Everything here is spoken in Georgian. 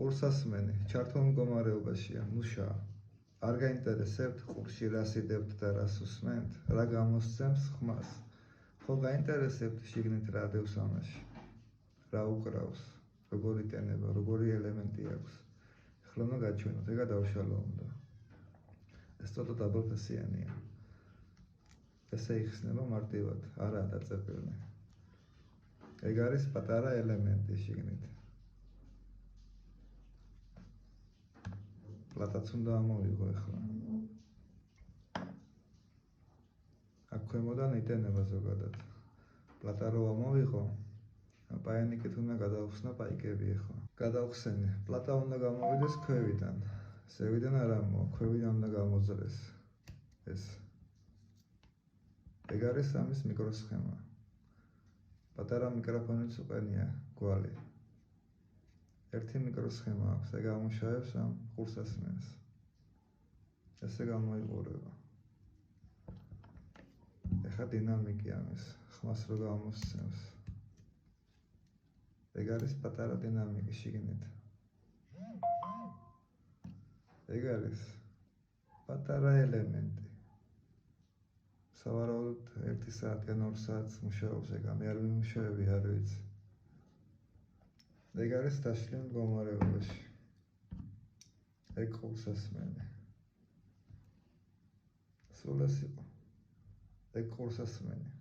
ყურსასმენი ჩართულ მდგომარეობაშია, მუშაა. არ გაინტერესებთ ყურში რა სიდებთ და რას უსმენთ, რა გამოსცემს ხმას. ხო გაინტერესებთ შიგნით რა დევს ამაში, რა უკრავს, როგორი ტენება, როგორი ელემენტი აქვს. ახლა უნდა გაჩვენოთ, ეგა დავშალო უნდა. ეს ცოტა დაბალფასიანია. ესე იხსნება მარტივად, არაა დაწებილნი. ეგ არის პატარა ელემენტი შიგნით. პლატაც უნდა ამოვიღო ახლა. აქ ქვემოდან იტენება ზოგადად. პლატა რო ამოვიღო, პაიანიკით უნდა გადავხსნა პაიკები ახლა. გადავხსენე, პლატა უნდა გამოვიდეს ქვევიდან. ზევიდან არ ამოვა, ქვევიდან უნდა გამოძრეს. ეს. ეგ არის ამის მიკროსხემა. პატარა მიკროფონიც უყენია გვალი. ერთი მიკროსხემა აქვს, ეგ ამუშავებს ამ ყურსასმენს. ესე გამოიყურება. ეხლა დინამიკი ამის, ხმას რო გამოსცემს. ეგ არის პატარა დინამიკი შიგნით. ეგ არის პატარა ელემენტი. სავარაუდოდ 1 საათი ან 2 საათს მუშაობს ეგ, მე არ მიმუშავები, არ ვიცი. ეგ არის დაშლილ მდგომარეობაში. ეგ ყურსასმენი. სულ ეს იყო. ეგ ყურსასმენი.